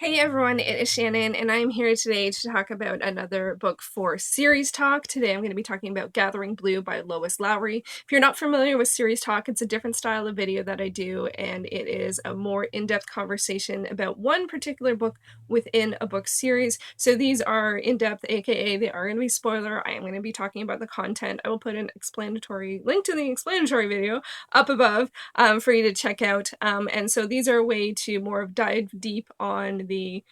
Hey everyone, it is Shannon, and I'm here today to talk about another book for Series Talk. Today I'm going to be talking about Gathering Blue by Lois Lowry. If you're not familiar with Series Talk, it's a different style of video that I do, and it is a more in-depth conversation about one particular book within a book series. So these are in-depth, aka they are going to be spoiler. I am going to be talking about the content. I will put an explanatory link to the explanatory video up above for you to check out. And so these are a way to more of dive deep on the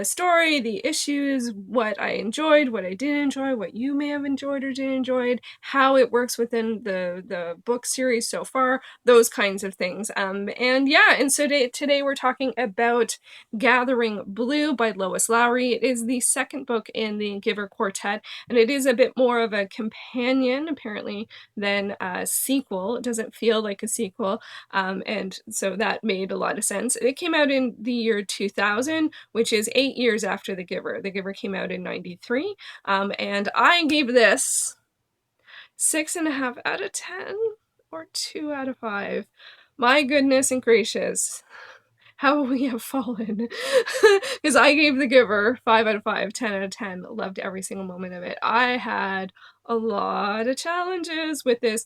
story, the issues, what I enjoyed, what I didn't enjoy, what you may have enjoyed or didn't enjoy, how it works within the book series so far, those kinds of things. And so today we're talking about Gathering Blue by Lois Lowry. It is the second book in the Giver Quartet, and it is a bit more of a companion, apparently, than a sequel. It doesn't feel like a sequel, and so that made a lot of sense. It came out in the year 2000, which is 8 years after The Giver. The Giver came out in 93, and I gave this 6.5 out of 10 or 2 out of 5. My goodness and gracious, how we have fallen. Because I gave The Giver 5 out of 5, 10 out of 10, loved every single moment of it. I had a lot of challenges with this,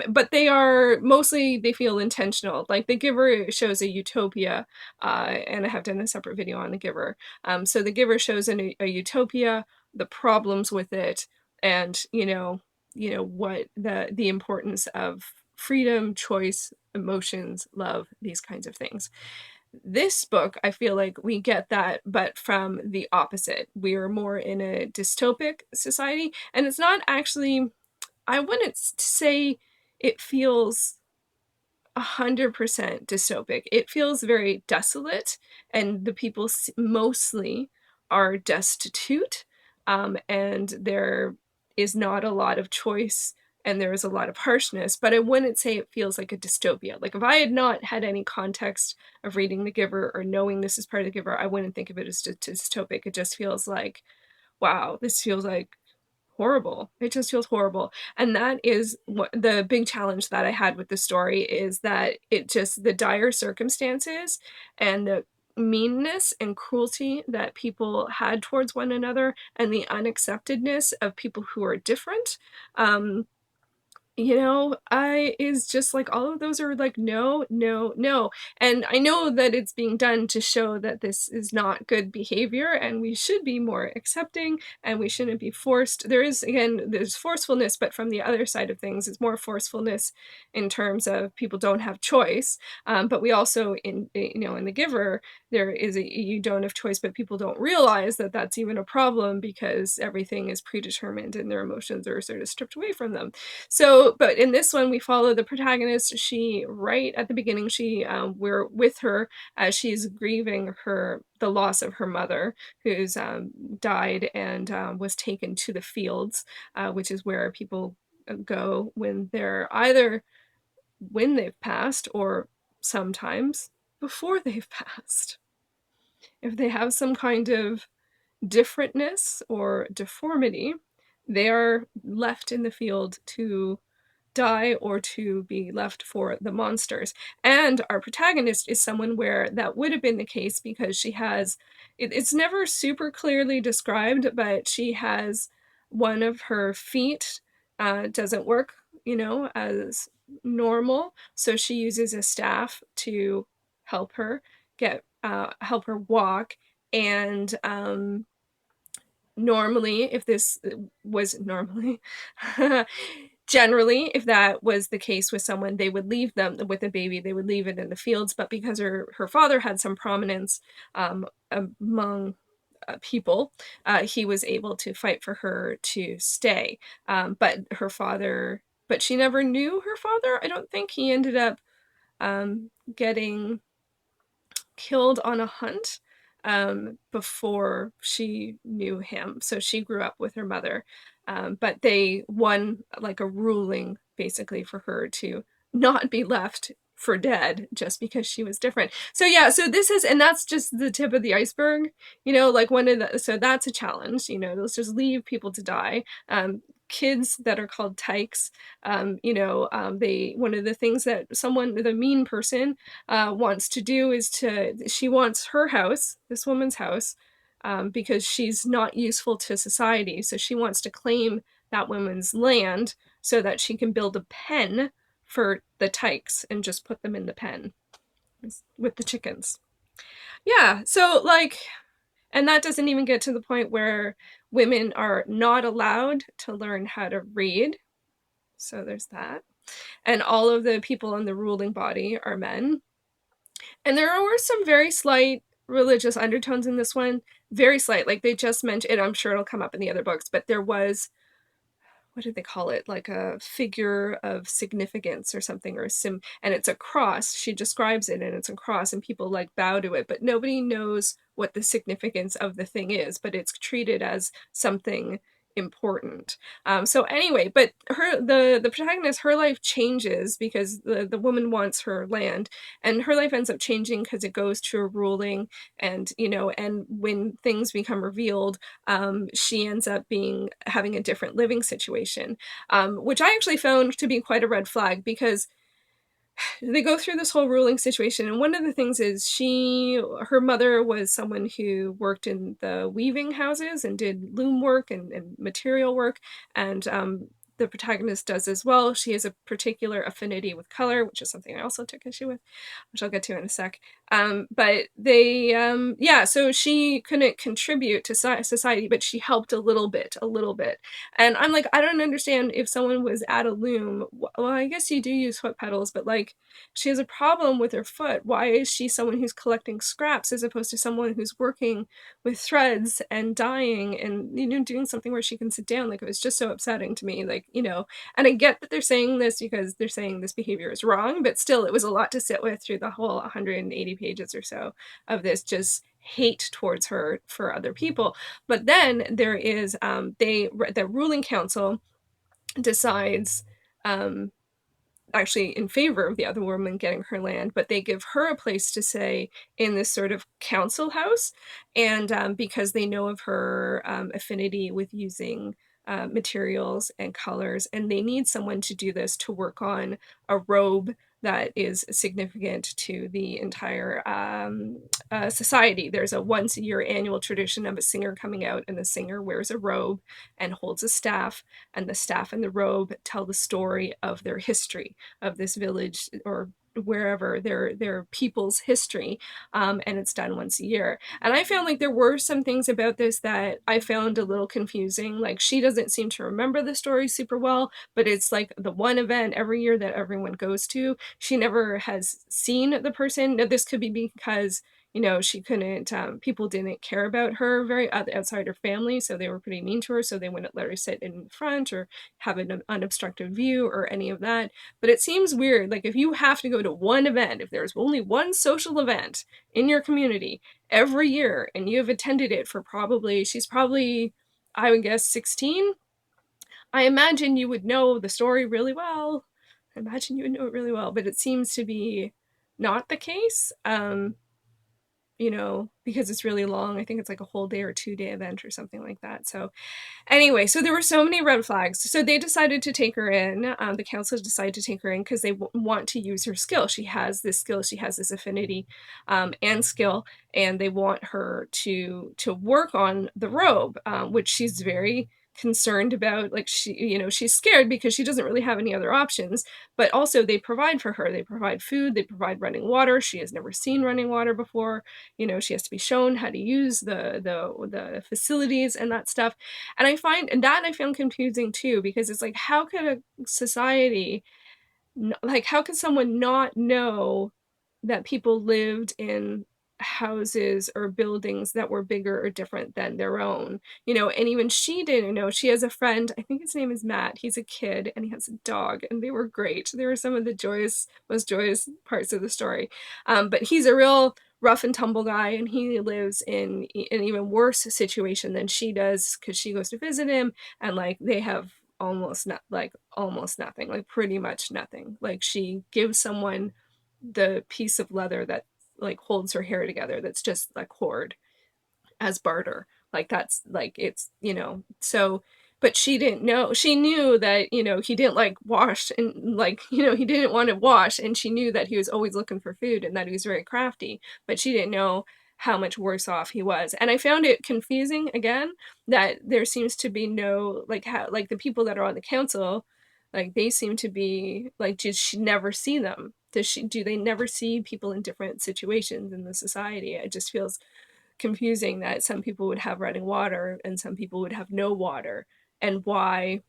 but they are mostly, they feel intentional. Like The Giver shows a utopia, and I have done a separate video on The Giver. So The Giver shows a utopia, the problems with it, and what the importance of freedom, choice, emotions, love, these kinds of things. This book, I feel like we get that, but from the opposite. We are more in a dystopic society, and it's not actually, I wouldn't say it feels 100% dystopic. It feels very desolate, and the people mostly are destitute, and there is not a lot of choice, and there is a lot of harshness, but I wouldn't say it feels like a dystopia. Like if I had not had any context of reading The Giver or knowing this is part of The Giver, I wouldn't think of it as dystopic. It just feels like, wow, this feels like horrible. It just feels horrible. And that is what the big challenge that I had with the story is, that it just, the dire circumstances and the meanness and cruelty that people had towards one another, and the unacceptedness of people who are different, I is just like, all of those are like, no, no, no. And I know that it's being done to show that this is not good behavior, and we should be more accepting, and we shouldn't be forced. There's forcefulness, but from the other side of things, it's more forcefulness in terms of people don't have choice. But we also, in The Giver, there is you don't have choice, but people don't realize that that's even a problem, because everything is predetermined and their emotions are sort of stripped away from them. So, but in this one, we follow the protagonist. She, right at the beginning, we're with her as she's grieving the loss of her mother, who's died and was taken to the fields, which is where people go when they've passed, or sometimes before they've passed. If they have some kind of differentness or deformity, they are left in the field to die or to be left for the monsters. And our protagonist is someone where that would have been the case, because she has, it's never super clearly described, but she has one of her feet doesn't work, as normal. So she uses a staff to help her help her walk. And normally, if this was normally, generally, if that was the case with someone, they would leave them with a baby, they would leave it in the fields. But because her father had some prominence among people, he was able to fight for her to stay. But she never knew her father. I don't think. He ended up getting killed on a hunt before she knew him. So she grew up with her mother. But they won like a ruling, basically, for her to not be left for dead just because she was different. So yeah, so this is, and that's just the tip of the iceberg, like so that's a challenge, let's just leave people to die. kids that are called tykes. They, one of the things that the mean person wants to do is she wants her house, this woman's house, because she's not useful to society. So she wants to claim that woman's land so that she can build a pen for the tykes and just put them in the pen with the chickens. Yeah, so like, and that doesn't even get to the point where women are not allowed to learn how to read. So there's that. And all of the people in the ruling body are men. And there were some very slight religious undertones in this one. Very slight. Like they just mentioned, and I'm sure it'll come up in the other books, but there was, what did they call it, like a figure of significance or something, or and it's a cross. She describes it and it's a cross, and people like bow to it, but nobody knows what the significance of the thing is, but it's treated as something important. So anyway, but the protagonist, her life changes because the woman wants her land, and her life ends up changing because it goes to a ruling, and and when things become revealed, she ends up having a different living situation, which I actually found to be quite a red flag, because they go through this whole ruling situation, and one of the things is her mother was someone who worked in the weaving houses and did loom work and material work, and the protagonist does as well. She has a particular affinity with color, which is something I also took issue with, which I'll get to in a sec. But yeah, so she couldn't contribute to society, but she helped a little bit. And I'm like, I don't understand, if someone was at a loom, well, I guess you do use foot pedals, but like, she has a problem with her foot. Why is she someone who's collecting scraps as opposed to someone who's working with threads and dyeing and, doing something where she can sit down? Like, it was just so upsetting to me. Like, and I get that they're saying this because they're saying this behavior is wrong, but still, it was a lot to sit with through the whole 180 pages or so of this just hate towards her for other people. But then there is the ruling council decides, actually in favor of the other woman getting her land, but they give her a place to stay in this sort of council house. And because they know of her affinity with using materials and colors, and they need someone to do this, to work on a robe that is significant to the entire society. There's a once a year annual tradition of a singer coming out, and the singer wears a robe and holds a staff, and the staff and the robe tell the story of their history, of this village or wherever, their people's history, and it's done once a year. And I found like there were some things about this that I found a little confusing. Like, she doesn't seem to remember the story super well, but it's like the one event every year that everyone goes to. She never has seen the person. Now, this could be because she couldn't, people didn't care about her very outside her family, so they were pretty mean to her, so they wouldn't let her sit in front or have an unobstructed view or any of that. But it seems weird, like, if you have to go to one event, if there's only one social event in your community every year, and you have attended it for she's probably, I would guess, 16, I imagine you would know the story really well. I imagine you would know it really well, but it seems to be not the case. Because it's really long. I think it's like a whole day or 2-day event or something like that. So anyway, so there were so many red flags. So they decided to take her in. The council decided to take her in because they want to use her skill. She has this skill. She has this affinity and skill, and they want her to work on the robe, which she's very concerned about. Like, she's scared because she doesn't really have any other options, but also they provide for her. They provide food, they provide running water. She has never seen running water before. She has to be shown how to use the facilities and that stuff. And I found confusing too, because it's like, how could a society, like, how could someone not know that people lived in houses or buildings that were bigger or different than their own? And even she didn't know. She has a friend, I think his name is Matt. He's a kid and he has a dog, and they were great. They were some of the most joyous parts of the story. But he's a real rough and tumble guy, and he lives in an even worse situation than she does, because she goes to visit him, and like, they have almost nothing, like pretty much nothing. Like, she gives someone the piece of leather that like holds her hair together, that's just like cord, as barter. Like, that's like, it's so, but she didn't know. She knew that, he didn't like wash, and like, he didn't want to wash, and she knew that he was always looking for food and that he was very crafty, but she didn't know how much worse off he was. And I found it confusing again that there seems to be no, like, how, like, the people that are on the council, like, they seem to be like, did she never see them? Do they never see people in different situations in the society? It just feels confusing that some people would have running water and some people would have no water, and why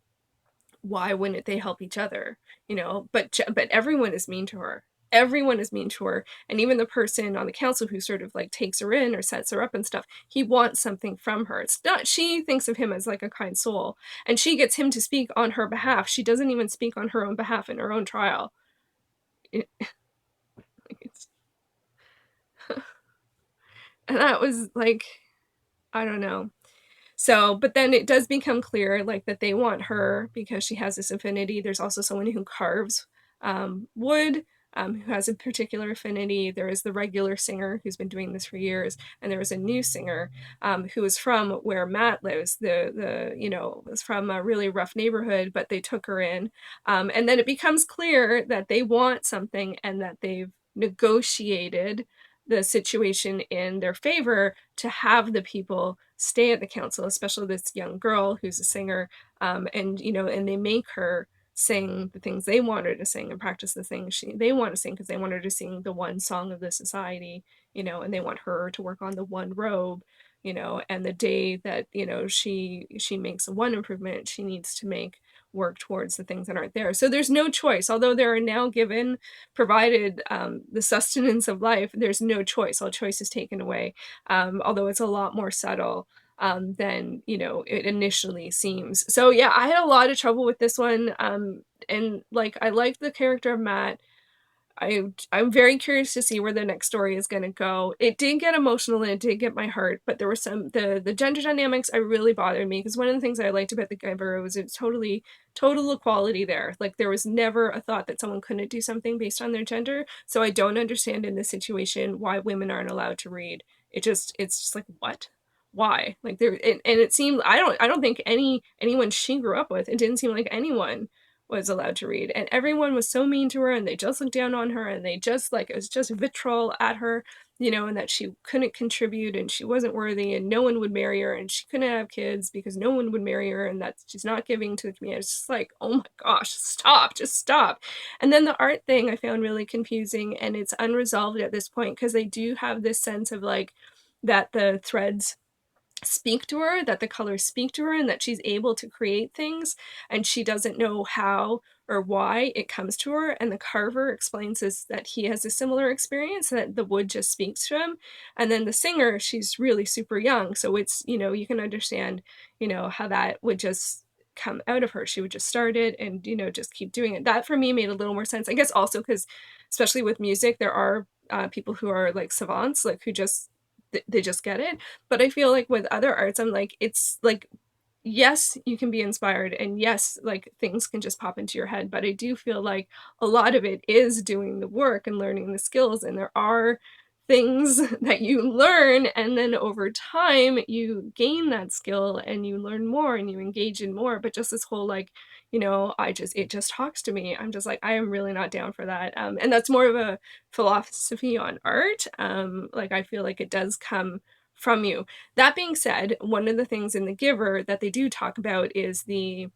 wouldn't they help each other? But everyone is mean to her. Everyone is mean to her, and even the person on the council who sort of like takes her in or sets her up and stuff, he wants something from her. It's not, she thinks of him as like a kind soul, and she gets him to speak on her behalf. She doesn't even speak on her own behalf in her own trial. it, it's, and that was like, I don't know. So, but then it does become clear, like, that they want her because she has this affinity. There's also someone who carves wood, who has a particular affinity. There is the regular singer who's been doing this for years, and there is a new singer who is from where Matt lives. Was from a really rough neighborhood, but they took her in, and then it becomes clear that they want something and that they've negotiated the situation in their favor to have the people stay at the council, especially this young girl who's a singer, and they make her sing the things they want her to sing and practice the things they want to sing, because they want her to sing the one song of the society, and they want her to work on the one robe, and the day that she makes one improvement, she needs to make work towards the things that aren't there. So there's no choice. Although they are now provided the sustenance of life, there's no choice. All choice is taken away. Although it's a lot more subtle than it initially seems. So yeah, I had a lot of trouble with this one. And like, I liked the character of Matt. I'm very curious to see where the next story is going to go. It did get emotional and it did get my heart, but there were the gender dynamics I really bothered me, because one of the things I liked about the Giver was it's total equality there. Like, there was never a thought that someone couldn't do something based on their gender. So I don't understand in this situation why women aren't allowed to read. It's just like, what? Why? Like, and it seemed, I don't think anyone she grew up with, it didn't seem like anyone was allowed to read, and everyone was so mean to her, and they just looked down on her, and they just, like, it was just vitriol at her, and that she couldn't contribute and she wasn't worthy and no one would marry her and she couldn't have kids because no one would marry her, and that she's not giving to the community. It's just like, oh my gosh, stop, just stop. And then the art thing I found really confusing, and it's unresolved at this point, because they do have this sense of like that the threads speak to her, that the colors speak to her, and that she's able to create things, and she doesn't know how or why it comes to her. And the carver explains this, that he has a similar experience, that the wood just speaks to him. And then the singer, she's really super young, so it's, you can understand how that would just come out of her. She would just start it and just keep doing it. That for me made a little more sense, I guess, also because especially with music, there are people who are like savants, like, who just they just get it. But I feel like with other arts, I'm like, it's like, yes, you can be inspired, and yes, like, things can just pop into your head, but I do feel like a lot of it is doing the work and learning the skills, and there are things that you learn, and then over time you gain that skill and you learn more and you engage in more. But just this whole, like, it just talks to me, I'm just like, I am really not down for that. And that's more of a philosophy on art. Like, I feel like it does come from you. That being said, one of the things in The Giver that they do talk about is the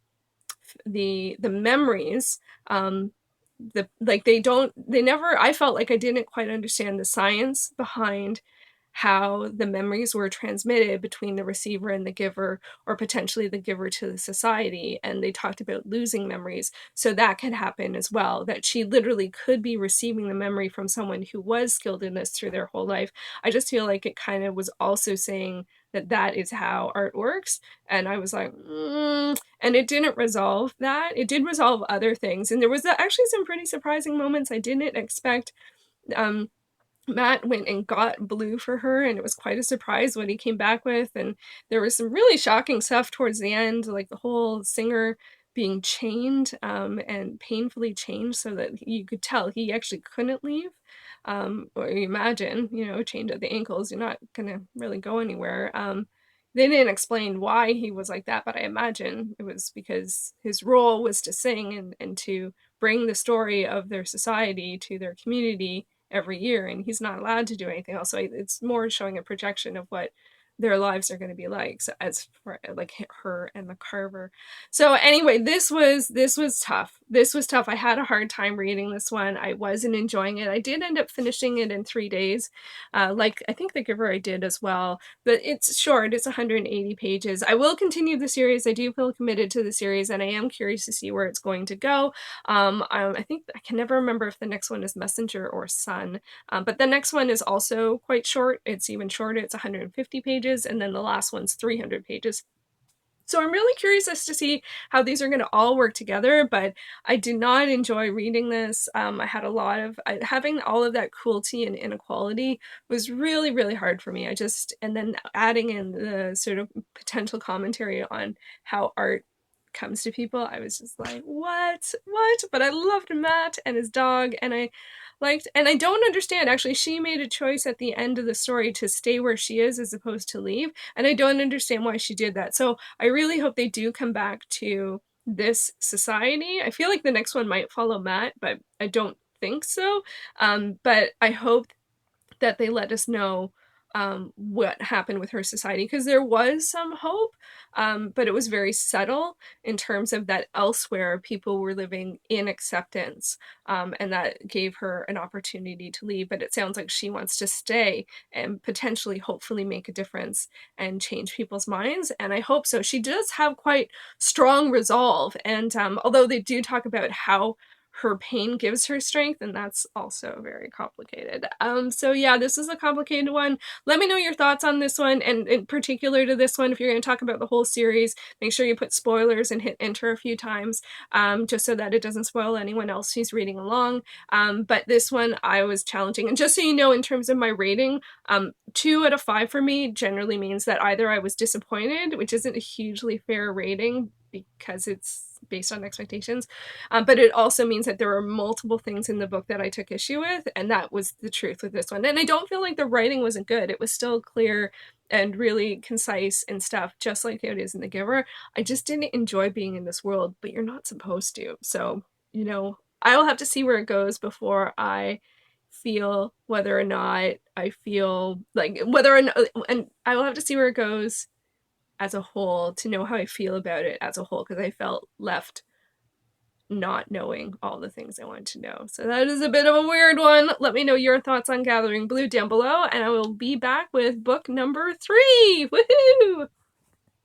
memories. They never, I felt like I didn't quite understand the science behind how the memories were transmitted between the receiver and the giver, or potentially the giver to the society. And they talked about losing memories, so that could happen as well, that she literally could be receiving the memory from someone who was skilled in this through their whole life. I just feel like it kind of was also saying that that is how art works, and I was like, and it didn't resolve that. It did resolve other things, and there was actually some pretty surprising moments I didn't expect. Matt went and got blue for her, and it was quite a surprise what he came back with. And there was some really shocking stuff towards the end, like the whole singer being chained, and painfully chained, so that you could tell he actually couldn't leave. Or you imagine, chained at the ankles, you're not gonna really go anywhere. They didn't explain why he was like that, but I imagine it was because his role was to sing and to bring the story of their society to their community every year, and he's not allowed to do anything else. So it's more showing a projection of what their lives are going to be like, so as for like her and the carver. So anyway, this was tough. This was tough. I had a hard time reading this one. I wasn't enjoying it. I did end up finishing it in 3 days, like I think the Giver I did as well, but it's short. It's 180 pages. I will continue the series. I do feel committed to the series, and I am curious to see where it's going to go. I think I can never remember if the next one is Messenger or Sun, but the next one is also quite short. It's even shorter. It's 150 pages, and then the last one's 300 pages. So I'm really curious as to see how these are going to all work together, but I did not enjoy reading this. I had a lot of, having all of that cruelty and inequality was really, really hard for me. And then adding in the sort of potential commentary on how art comes to people, I was just like, what? But I loved Matt and his dog, and I don't understand, actually, she made a choice at the end of the story to stay where she is as opposed to leave, and I don't understand why she did that. So I really hope they do come back to this society. I feel like the next one might follow Matt, but I don't think so. But I hope that they let us know what happened with her society, because there was some hope, but it was very subtle in terms of that elsewhere people were living in acceptance, and that gave her an opportunity to leave. But it sounds like she wants to stay and potentially, hopefully, make a difference and change people's minds, and I hope so. She does have quite strong resolve, and although they do talk about how her pain gives her strength, and that's also very complicated. So yeah, this is a complicated one. Let me know your thoughts on this one, and in particular to this one. If you're going to talk about the whole series, make sure you put spoilers and hit enter a few times, just so that it doesn't spoil anyone else who's reading along. But this one I was challenging, and just so you know, in terms of my rating, 2 out of 5 for me generally means that either I was disappointed, which isn't a hugely fair rating because it's based on expectations, but it also means that there were multiple things in the book that I took issue with, and that was the truth with this one. And I don't feel like the writing wasn't good. It was still clear and really concise and stuff, just like it is in The Giver. I just didn't enjoy being in this world, but you're not supposed to. So, I will have to see where it goes before I feel whether or not I feel like whether or not, and I will have to see where it goes as a whole to know how I feel about it as a whole, because I felt left not knowing all the things I wanted to know. So that is a bit of a weird one. Let me know your thoughts on Gathering Blue down below, and I will be back with book number 3. Woohoo!